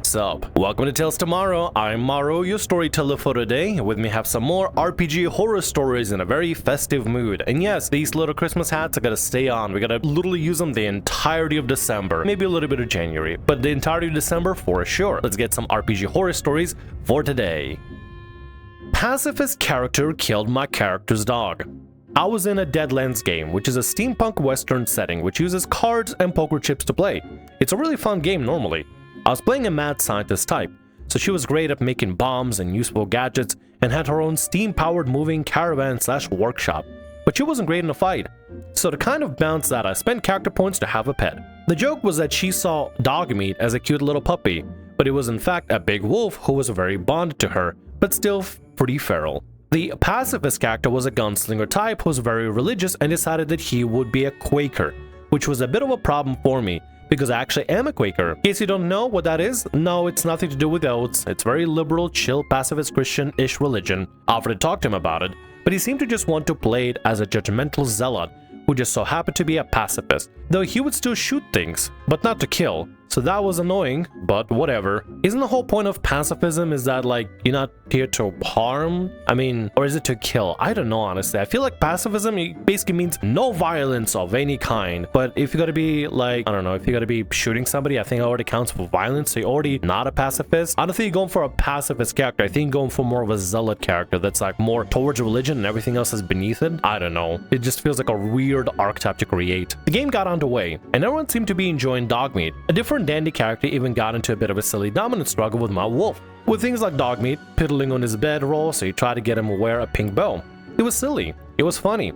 What's up? Welcome to Tales Tomorrow. I'm Morrow, your storyteller for today. With me have some more RPG horror stories in a very festive mood. And yes, these little Christmas hats are gonna stay on. We gotta literally use them the entirety of December, maybe a little bit of January, but the entirety of December for sure. Let's get some RPG horror stories for today. Pacifist character killed my character's dog. I was in a Deadlands game, which is a steampunk western setting which uses cards and poker chips to play. It's a really fun game normally. I was playing a mad scientist type, so she was great at making bombs and useful gadgets and had her own steam-powered moving caravan/workshop, but she wasn't great in a fight. So to kind of bounce that, I spent character points to have a pet. The joke was that she saw dog meat as a cute little puppy, but it was in fact a big wolf who was very bonded to her, but still pretty feral. The pacifist character was a gunslinger type who was very religious and decided that he would be a Quaker, which was a bit of a problem for me, because I actually am a Quaker. In case you don't know what that is, no, it's nothing to do with oaths. It's very liberal, chill, pacifist Christian-ish religion. I offered to talk to him about it, but he seemed to just want to play it as a judgmental zealot who just so happened to be a pacifist, though he would still shoot things, but not to kill. So that was annoying, but whatever. Isn't the whole point of pacifism is that like you're not here to harm? I mean, or is it to kill? I don't know, honestly. I feel like pacifism basically means no violence of any kind. But if you gotta be like, I don't know, if you gotta be shooting somebody, I think it already counts for violence. So you're already not a pacifist. I don't think you're going for a pacifist character. I think you're going for more of a zealot character that's like more towards religion and everything else is beneath it. I don't know. It just feels like a weird archetype to create. The game got underway, and everyone seemed to be enjoying Dogmeat. A different dandy character even got into a bit of a silly dominance struggle with my wolf, with things like Dogmeat piddling on his bedroll, so he tried to get him to wear a pink bow. It was silly. It was funny.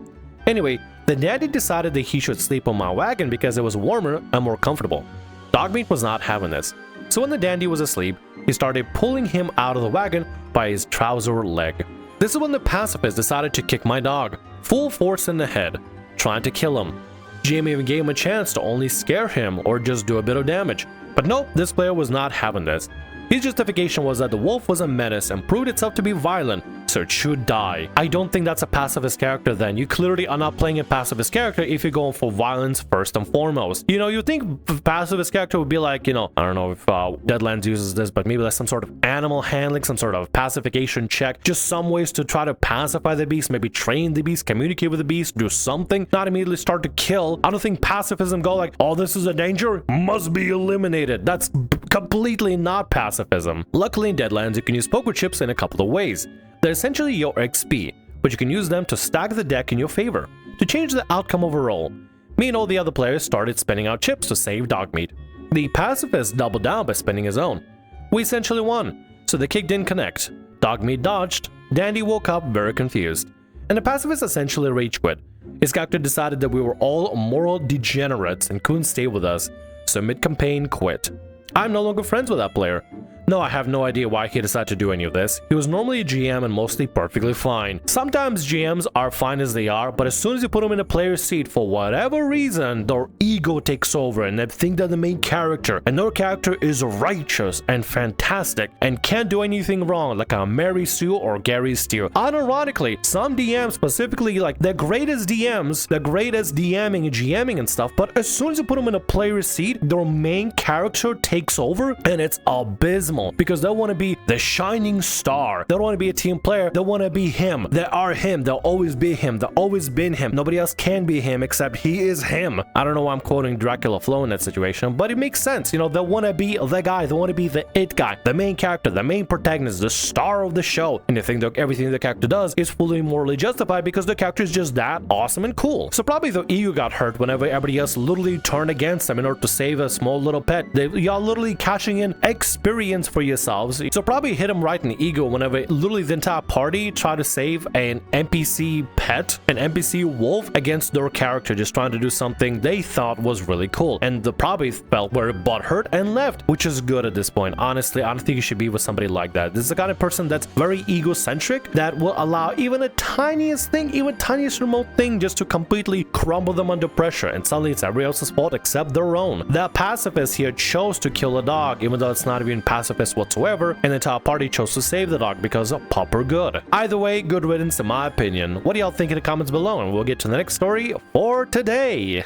Anyway, the dandy decided that he should sleep on my wagon because it was warmer and more comfortable. Dogmeat was not having this, so when the dandy was asleep, he started pulling him out of the wagon by his trouser leg. This is when the pacifist decided to kick my dog, full force in the head, trying to kill him. GM even gave him a chance to only scare him or just do a bit of damage. But nope, this player was not having this. His justification was that the wolf was a menace and proved itself to be violent, so it should die. I don't think that's a pacifist character then. You clearly are not playing a pacifist character if you're going for violence first and foremost. You know, you think pacifist character would be like, you know, I don't know if Deadlands uses this, but maybe like some sort of animal handling, some sort of pacification check, just some ways to try to pacify the beast, maybe train the beast, communicate with the beast, do something, not immediately start to kill. I don't think pacifism go like, oh, this is a danger, must be eliminated. That's completely not pacifism. Luckily in Deadlands, you can use poker chips in a couple of ways. They're essentially your XP, but you can use them to stack the deck in your favor, to change the outcome of a roll. Me and all the other players started spending out chips to save Dogmeat. The pacifist doubled down by spending his own. We essentially won, so the kick didn't connect. Dogmeat dodged, Dandy woke up very confused, and the pacifist essentially rage quit. His character decided that we were all moral degenerates and couldn't stay with us, so mid-campaign quit. I'm no longer friends with that player. No, I have no idea why he decided to do any of this. He was normally a GM and mostly perfectly fine. Sometimes GMs are fine as they are, but as soon as you put them in a player's seat, for whatever reason, their ego takes over and they think they're the main character, and their character is righteous and fantastic and can't do anything wrong, like a Mary Sue or Gary Steele. Unironically, some DMs specifically, like the greatest DMs, the greatest DMing and GMing and stuff, but as soon as you put them in a player's seat, their main character takes over and it's abysmal. Because they want to be the shining star. They don't want to be a team player. They want to be him. They are him. They'll always be him. They've always been him. Nobody else can be him except he is him. I don't know why I'm quoting Dracula Flow in that situation, but it makes sense. You know, they want to be the guy. They want to be the it guy, the main character, the main protagonist, the star of the show. And they think that everything the character does is fully morally justified because the character is just that awesome and cool. So probably the ego got hurt whenever everybody else literally turned against them in order to save a small little pet. Y'all literally cashing in experience for yourselves. So probably hit him right in the ego whenever literally the entire party tried to save an NPC pet, an NPC wolf against their character just trying to do something they thought was really cool. And they probably felt very butthurt and left, which is good at this point. Honestly, I don't think you should be with somebody like that. This is the kind of person that's very egocentric that will allow even the tiniest thing, even tiniest remote thing just to completely crumble them under pressure. And suddenly it's everybody else's fault except their own. The pacifist here chose to kill a dog, even though it's not even pacifist whatsoever, and the entire party chose to save the dog because of proper good. Either way, good riddance in my opinion. What do y'all think in the comments below, and we'll get to the next story for today.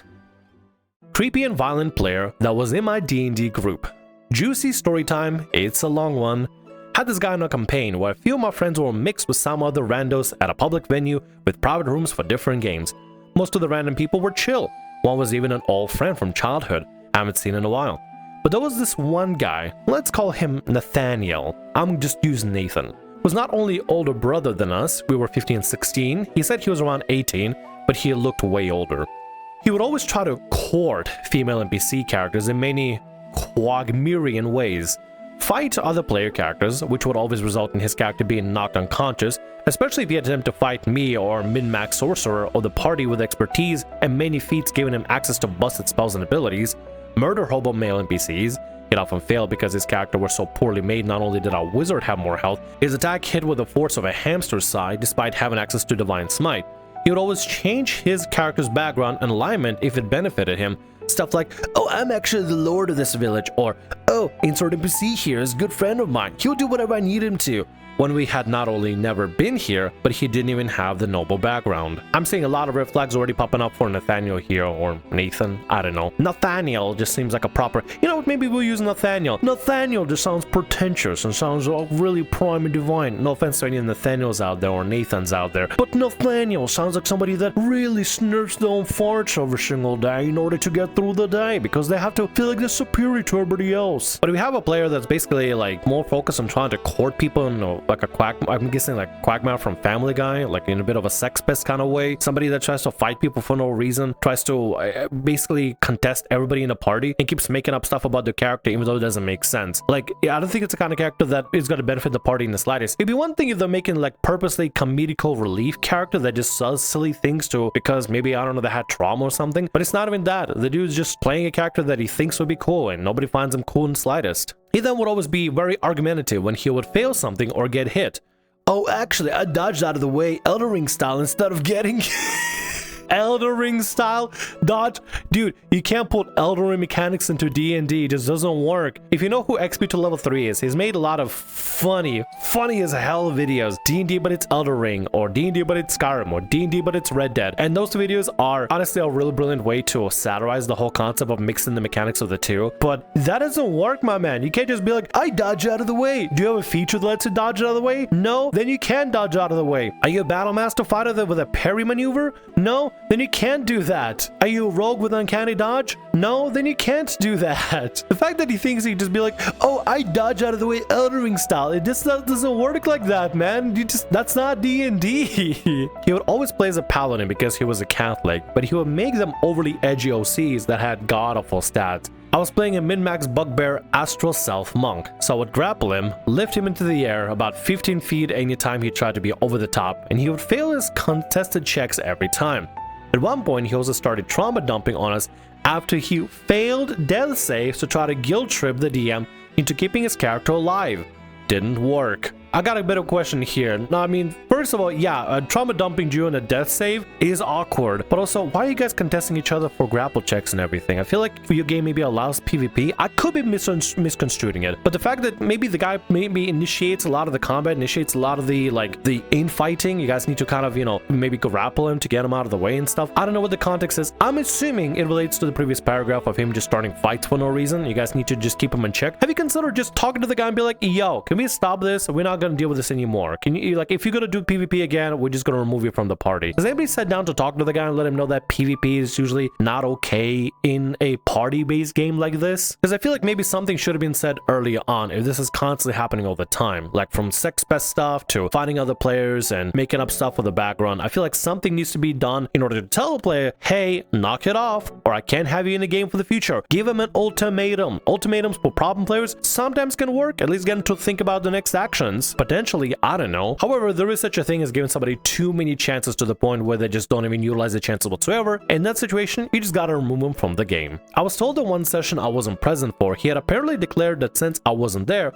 Creepy and violent player that was in my D&D group. Juicy story time, it's a long one. Had this guy on a campaign where a few of my friends were mixed with some other randos at a public venue with private rooms for different games. Most of the random people were chill. One was even an old friend from childhood I haven't seen in a while. But there was this one guy, let's call him Nathaniel, I'm just using Nathan, was not only older brother than us, we were 15 and 16, he said he was around 18, but he looked way older. He would always try to court female NPC characters in many Quagmirian ways, fight other player characters, which would always result in his character being knocked unconscious, especially if he attempted to fight me or min-max sorcerer or the party with expertise and many feats giving him access to busted spells and abilities, murder hobo male NPCs. He'd often fail because his character was so poorly made. Not only did our wizard have more health, his attack hit with the force of a hamster's sigh despite having access to divine smite. He would always change his character's background and alignment if it benefited him. Stuff like, oh, I'm actually the lord of this village, or oh, insert NPC here is a good friend of mine, he'll do whatever I need him to. When we had not only never been here, but he didn't even have the noble background. I'm seeing a lot of red flags already popping up for Nathaniel here, or Nathan, I don't know. Nathaniel just seems like a proper, you know what, maybe we'll use Nathaniel. Nathaniel just sounds pretentious and sounds really prime and divine. No offense to any Nathaniels out there or Nathans out there, but Nathaniel sounds like somebody that really snurfs their own farts every single day in order to get through the day, because they have to feel like they're superior to everybody else. But we have a player that's basically like more focused on trying to court people and like a quack, I'm guessing like Quagmire from Family Guy, like in a bit of a sex pest kind of way. Somebody that tries to fight people for no reason, tries to basically contest everybody in the party and keeps making up stuff about the character even though it doesn't make sense. Like, yeah, I don't think it's the kind of character that is going to benefit the party in the slightest. It'd be one thing if they're making like purposely comedical relief character that just does silly things to, because maybe, I don't know, they had trauma or something, but it's not even that. The dude's just playing a character that he thinks would be cool and nobody finds him cool in the slightest. He then would always be very argumentative when he would fail something or get hit. Oh, actually, I dodged out of the way Elden Ring style instead of getting... Elden Ring style dodge, dude, you can't put Elden Ring mechanics into D&D, it just doesn't work. If you know who XP to level 3 is, he's made a lot of funny as hell videos. D&D but it's Elden Ring, or D&D but it's Skyrim, or D&D but it's Red Dead, and those videos are honestly a really brilliant way to satirize the whole concept of mixing the mechanics of the two. But that doesn't work, my man. You can't just be like, I dodge out of the way. Do you have a feature that lets you dodge out of the way? No? Then you can dodge out of the way. Are you a battle master fighter with a parry maneuver? No? Then you can't do that. Are you a rogue with uncanny dodge? No? Then you can't do that. The fact that he thinks he can just be like, oh, I dodge out of the way Elden Ring style, it just doesn't work like that, man. That's not D&D. He would always play as a paladin because he was a Catholic, but he would make them overly edgy OCs that had god-awful stats. I was playing a min-max bugbear astral self monk, so I would grapple him, lift him into the air about 15 feet anytime he tried to be over the top, and he would fail his contested checks every time. At one point, he also started trauma dumping on us after he failed death saves to try to guilt trip the DM into keeping his character alive. Didn't work. I got a bit of a question here. Now, I mean, first of all, yeah, trauma dumping during a death save is awkward, but also, why are you guys contesting each other for grapple checks and everything? I feel like your game maybe allows PvP. I could be misconstruing it, but the fact that maybe the guy maybe initiates a lot of the combat, initiates a lot of the, like, the infighting, you guys need to kind of, you know, maybe grapple him to get him out of the way and stuff. I don't know what the context is. I'm assuming it relates to the previous paragraph of him just starting fights for no reason. You guys need to just keep him in check. Have you considered just talking to the guy and be like, yo, can we stop this? We're not gonna deal with this anymore. Can you, like, if you're gonna do PvP again, we're just gonna remove you from the party. Has anybody sat down to talk to the guy and let him know that PvP is usually not okay in a party-based game like this? Because I feel like maybe something should have been said early on if this is constantly happening all the time, like from sex pest stuff to finding other players and making up stuff for the background. I feel like something needs to be done in order to tell the player, hey, knock it off, or I can't have you in the game for the future. Give him an ultimatum. Ultimatums for problem players sometimes can work, at least get them to think about the next actions. Potentially, I don't know. However, there is such a thing as giving somebody too many chances to the point where they just don't even utilize the chances whatsoever. In that situation, you just gotta remove them from the game. I was told that one session I wasn't present for, he had apparently declared that since I wasn't there,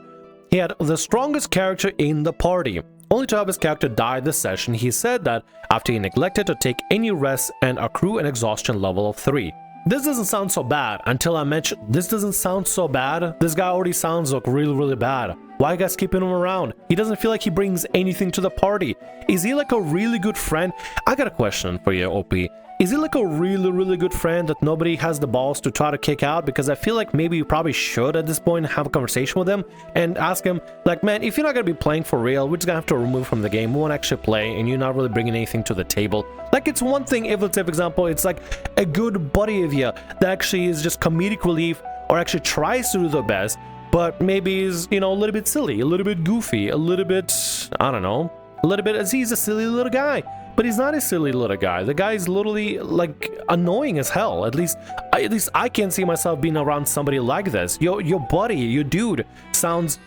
he had the strongest character in the party. Only to have his character die this session, he said that after he neglected to take any rest and accrue an exhaustion level of 3. This doesn't sound so bad until I mentioned this doesn't sound so bad. This guy already sounds like really bad. Why are you guys keeping him around? He doesn't feel like he brings anything to the party. Is he like a really good friend? I got a question for you, OP. is he like a really good friend that nobody has the balls to try to kick out? Because I feel like maybe you probably should at this point have a conversation with him and ask him, like, man, if you're not gonna be playing for real, we're just gonna have to remove from the game. We won't actually play, and you're not really bringing anything to the table. Like, it's one thing if, let's say, for example, it's like a good buddy of you that actually is just comedic relief or actually tries to do the best, but maybe is, you know, a little bit silly, a little bit goofy, a little bit, I don't know, a little bit, as he's a silly little guy. But he's not a silly little guy. The guy is literally like annoying as hell. At least I can't see myself being around somebody like this. Your buddy, your dude sounds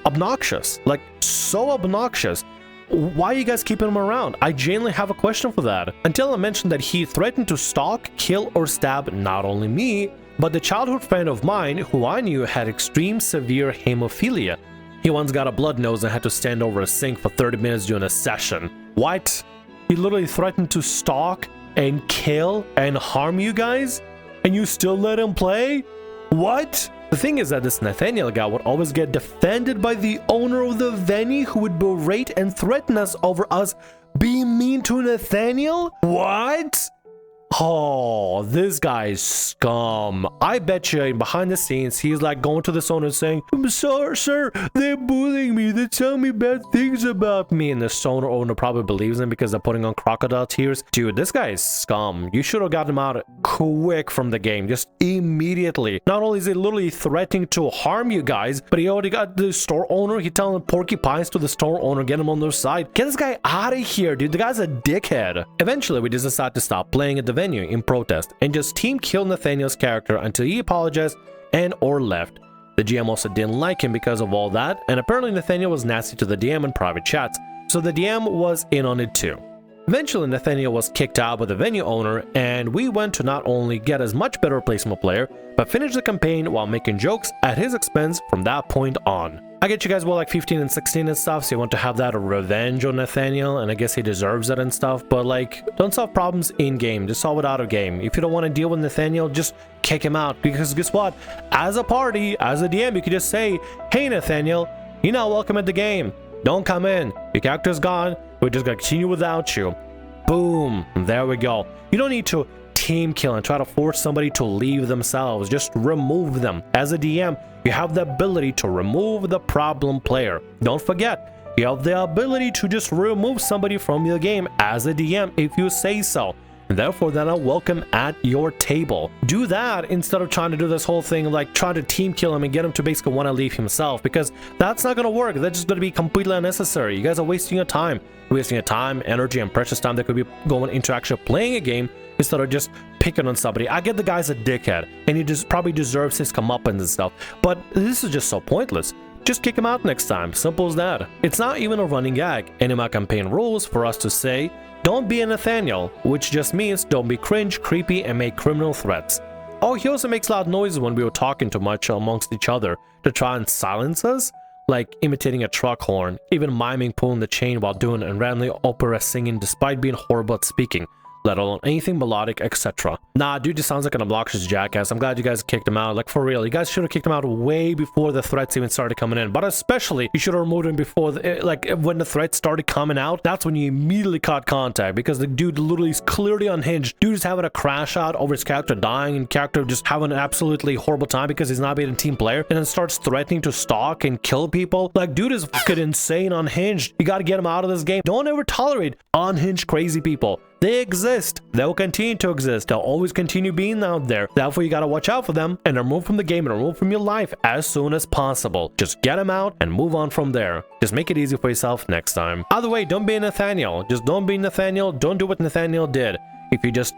obnoxious, like so obnoxious. Why are you guys keeping him around? I genuinely have a question for that. Until I mentioned that he threatened to stalk, kill, or stab not only me, but the childhood friend of mine who I knew had extreme severe hemophilia. He once got a blood nose and had to stand over a sink for 30 minutes during a session. What? He literally threatened to stalk and kill and harm you guys, and you still let him play? What? The thing is that this Nathaniel guy would always get defended by the owner of the venue, who would berate and threaten us over us being mean to Nathaniel? What? Oh, this guy is scum. I bet you behind the scenes, he's like going to this owner saying, I'm sorry, sir, they're bullying me. They tell me bad things about me. And the stoner owner probably believes him because they're putting on crocodile tears. Dude, this guy is scum. You should have gotten him out quick from the game, just immediately. Not only is he literally threatening to harm you guys, but he already got the store owner. He telling porcupines to the store owner, get him on their side. Get this guy out of here, dude. The guy's a dickhead. Eventually, we just decided to stop playing at the venue in protest and just team kill Nathaniel's character until he apologized and or left. The GM also didn't like him because of all that, and apparently Nathaniel was nasty to the DM in private chats, so the DM was in on it too. Eventually Nathaniel was kicked out by the venue owner, and we went to not only get as much better replacement player, but finish the campaign while making jokes at his expense from that point on. I get you guys were like 15 and 16 and stuff, so you want to have that revenge on Nathaniel, and I guess he deserves it and stuff, but like, don't solve problems in-game, just solve it out of game. If you don't want to deal with Nathaniel, just kick him out, because guess what? As a party, as a DM, you can just say, hey Nathaniel, you're not welcome at the game. Don't come in. Your character's gone. We're just gonna continue without you. Boom. There we go. You don't need to team kill and try to force somebody to leave themselves. Just remove them. As a DM, you have the ability to remove the problem player. Don't forget, you have the ability to just remove somebody from your game as a DM if you say so. And therefore, they're not welcome at your table. Do that instead of trying to do this whole thing of like trying to team kill him and get him to basically want to leave himself, because that's not going to work. That's just going to be completely unnecessary. You guys are wasting your time. You're wasting your time, energy, and precious time that could be going into actually playing a game instead of just picking on somebody. I get the guy's a dickhead and he just probably deserves his comeuppance and stuff, but this is just so pointless. Just kick him out next time. Simple as that. It's not even a running gag. And in my campaign rules for us to say, don't be a Nathaniel, which just means don't be cringe, creepy, and make criminal threats. Oh, he also makes loud noises when we were talking too much amongst each other to try and silence us, like imitating a truck horn, even miming pulling the chain while doing and randomly opera singing despite being horrible at speaking, let alone anything melodic, etc. Nah, dude just sounds like an obnoxious jackass. I'm glad you guys kicked him out. Like, for real, you guys should have kicked him out way before the threats even started coming in. But especially, you should have removed him before, like, when the threats started coming out. That's when you immediately caught contact, because the dude literally is clearly unhinged. Dude is having a crash out over his character dying, and character just having an absolutely horrible time because he's not being a team player, and then starts threatening to stalk and kill people. Like, dude is fucking insane unhinged. You gotta get him out of this game. Don't ever tolerate unhinged crazy people. They exist. They'll continue to exist. They'll always continue being out there. Therefore, you gotta watch out for them and remove from the game and remove from your life as soon as possible. Just get them out and move on from there. Just make it easy for yourself next time. Either way, don't be Nathaniel. Just don't be Nathaniel. Don't do what Nathaniel did. If you just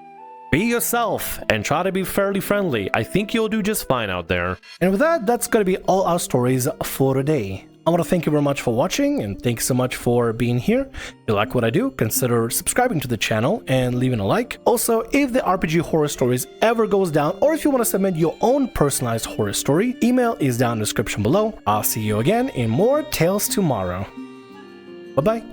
be yourself and try to be fairly friendly, I think you'll do just fine out there. And with that, that's gonna be all our stories for today. I want to thank you very much for watching, and thanks so much for being here. If you like what I do, consider subscribing to the channel and leaving a like. Also, if the RPG Horror Stories ever goes down, or if you want to submit your own personalized horror story, email is down in the description below. I'll see you again in more Tales tomorrow. Bye-bye.